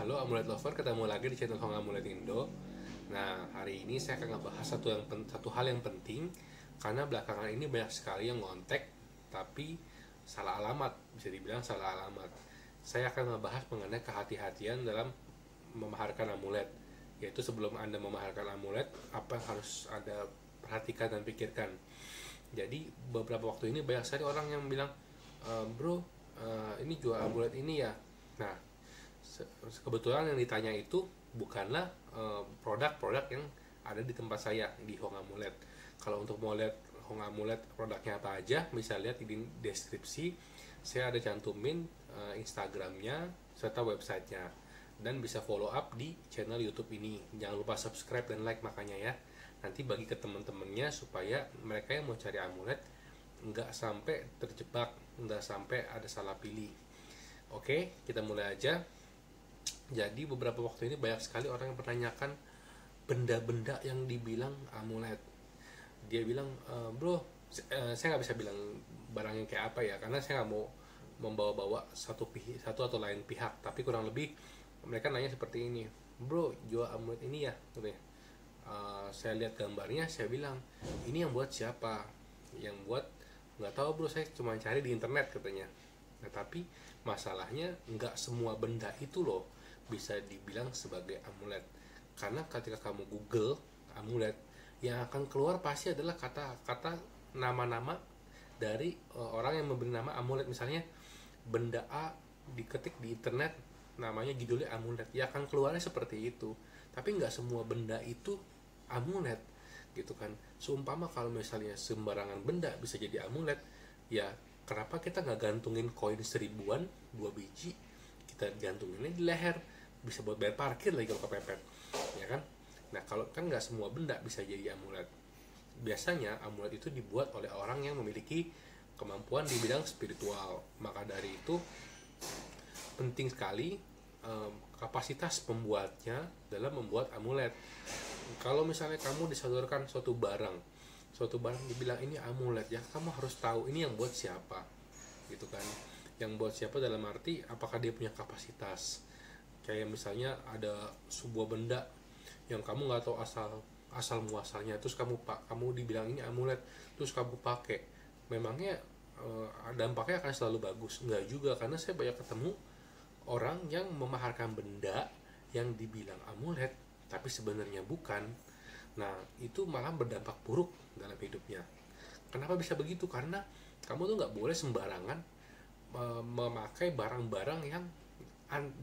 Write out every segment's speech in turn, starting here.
Halo Amulet Lover, ketemu lagi di channel Hong Amulet Indo. Nah, hari ini saya akan ngebahas satu hal yang penting. Karena belakangan ini banyak sekali yang ngontek, tapi salah alamat, bisa dibilang salah alamat. Saya akan ngebahas mengenai kehati-hatian dalam memaharkan amulet. Yaitu sebelum Anda memaharkan amulet, apa yang harus Anda perhatikan dan pikirkan. Jadi beberapa waktu ini banyak sekali orang yang bilang, bro, ini jual amulet ini ya. Nah, kebetulan yang ditanya itu bukanlah produk-produk yang ada di tempat saya di Hong Amulet. Kalau untuk mau lihat Hong Amulet produknya apa aja, bisa lihat di deskripsi. Saya ada cantumin Instagramnya serta websitenya, dan bisa follow up di channel YouTube ini. Jangan lupa subscribe dan like makanya ya. Nanti bagi ke teman-temannya supaya mereka yang mau cari amulet nggak sampai terjebak, nggak sampai ada salah pilih. Oke, kita mulai aja. Jadi beberapa waktu ini banyak sekali orang yang pertanyakan benda-benda yang dibilang amulet. Dia bilang, bro, saya nggak bisa bilang barangnya kayak apa ya, karena saya nggak mau membawa-bawa satu atau lain pihak. Tapi kurang lebih mereka nanya seperti ini, bro, jual amulet ini ya, gitu ya. Saya lihat gambarnya, saya bilang, ini yang buat siapa? Yang buat nggak tahu bro, saya cuma cari di internet katanya. Nah, tapi masalahnya nggak semua benda itu loh bisa dibilang sebagai amulet. Karena ketika kamu Google amulet, yang akan keluar pasti adalah kata-kata nama-nama dari orang yang memberi nama amulet. Misalnya benda A diketik di internet, namanya judulnya amulet, ya akan keluarnya seperti itu. Tapi nggak semua benda itu amulet, gitu kan. Seumpama kalau misalnya sembarangan benda bisa jadi amulet, ya kenapa kita nggak gantungin koin 1000-an 2 biji, kita gantunginnya di leher, bisa buat bayar parkir lagi kalau kepepet, ya kan. Nah, kalau kan nggak semua benda bisa jadi amulet. Biasanya amulet itu dibuat oleh orang yang memiliki kemampuan di bidang spiritual. Maka dari itu penting sekali kapasitas pembuatnya dalam membuat amulet. Kalau misalnya kamu disodorkan suatu barang dibilang ini amulet, ya kamu harus tahu ini yang buat siapa, gitu kan. Yang buat siapa dalam arti apakah dia punya kapasitas. Kayak misalnya ada sebuah benda yang kamu nggak tahu asal muasalnya, terus kamu dibilang ini amulet, terus kamu pakai, memangnya dampaknya akan selalu bagus? Nggak juga, karena saya banyak ketemu orang yang memaharkan benda yang dibilang amulet tapi sebenarnya bukan. Nah, itu malah berdampak buruk dalam hidupnya. Kenapa bisa begitu? Karena kamu tuh nggak boleh sembarangan memakai barang-barang yang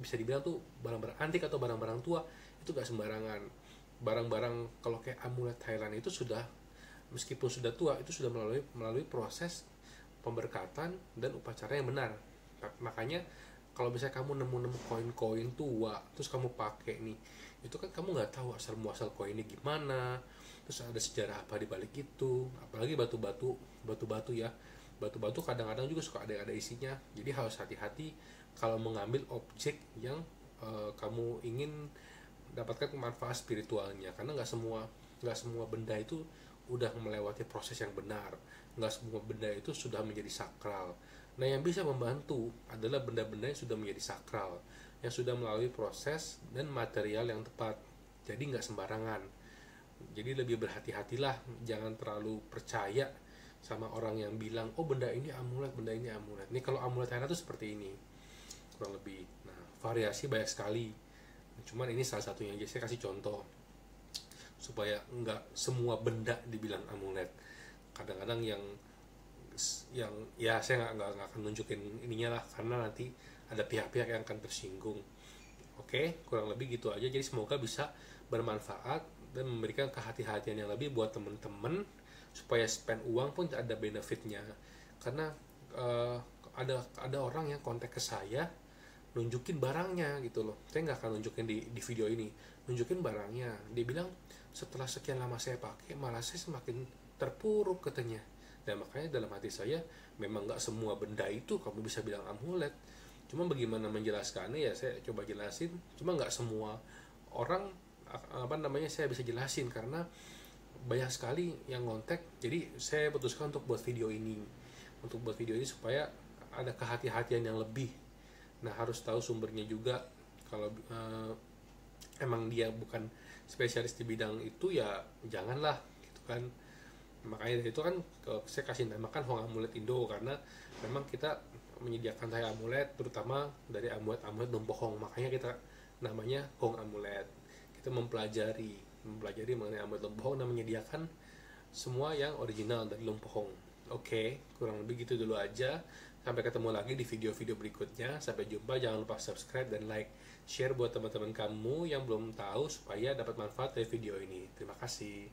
bisa dibilang tuh barang-barang antik atau barang-barang tua. Itu nggak sembarangan. Barang-barang kalau kayak amulet Thailand itu sudah, meskipun sudah tua, itu sudah melalui proses pemberkatan dan upacara yang benar. Makanya kalau misalnya kamu nemu koin-koin tua terus kamu pakai nih, itu kan kamu nggak tahu asal muasal koinnya gimana, terus ada sejarah apa di balik itu. Apalagi batu-batu ya, batu-batu kadang-kadang juga suka ada isinya. Jadi harus hati-hati kalau mengambil objek yang kamu ingin dapatkan manfaat spiritualnya, karena nggak semua benda itu udah melewati proses yang benar, nggak semua benda itu sudah menjadi sakral. Nah, yang bisa membantu adalah benda-benda yang sudah menjadi sakral, yang sudah melalui proses dan material yang tepat. Jadi nggak sembarangan. Jadi lebih berhati-hatilah, jangan terlalu percaya sama orang yang bilang, oh benda ini amulet, benda ini amulet. Ini kalau amulet Thailand tuh seperti ini, kurang lebih. Nah, variasi banyak sekali. Cuman ini salah satunya aja, saya kasih contoh supaya nggak semua benda dibilang amulet. Kadang-kadang yang ya saya nggak akan nunjukin ininya lah, karena nanti ada pihak-pihak yang akan tersinggung. Oke, kurang lebih gitu aja. Jadi semoga bisa bermanfaat dan memberikan kehati-hatian yang lebih buat temen-temen, supaya spend uang pun ada benefitnya. Karena ada orang yang kontak ke saya nunjukin barangnya gitu loh. Saya nggak akan nunjukin di video ini, nunjukin barangnya. Dia bilang setelah sekian lama saya pakai malah saya semakin terpuruk katanya. Dan makanya dalam hati saya, memang nggak semua benda itu kamu bisa bilang amulet. Cuma bagaimana menjelaskannya ya saya coba jelasin. Cuma nggak semua orang saya bisa jelasin, karena banyak sekali yang ngontek. Jadi saya putuskan untuk buat video ini, supaya ada kehati-hatian yang lebih. Nah, harus tahu sumbernya juga. Kalau emang dia bukan spesialis di bidang itu, ya janganlah gitu kan. Makanya dari itu kan saya kasih namakan Hong Amulet Indo, karena memang kita menyediakan teh amulet terutama dari amulet Lumpohong, makanya kita namanya Hong Amulet. Kita mempelajari mengenai amulet Lumpohong dan menyediakan semua yang original dari Lumpohong. Oke, kurang lebih gitu dulu aja. Sampai ketemu lagi di video-video berikutnya. Sampai jumpa, jangan lupa subscribe dan like, share buat teman-teman kamu yang belum tahu supaya dapat manfaat dari video ini. Terima kasih.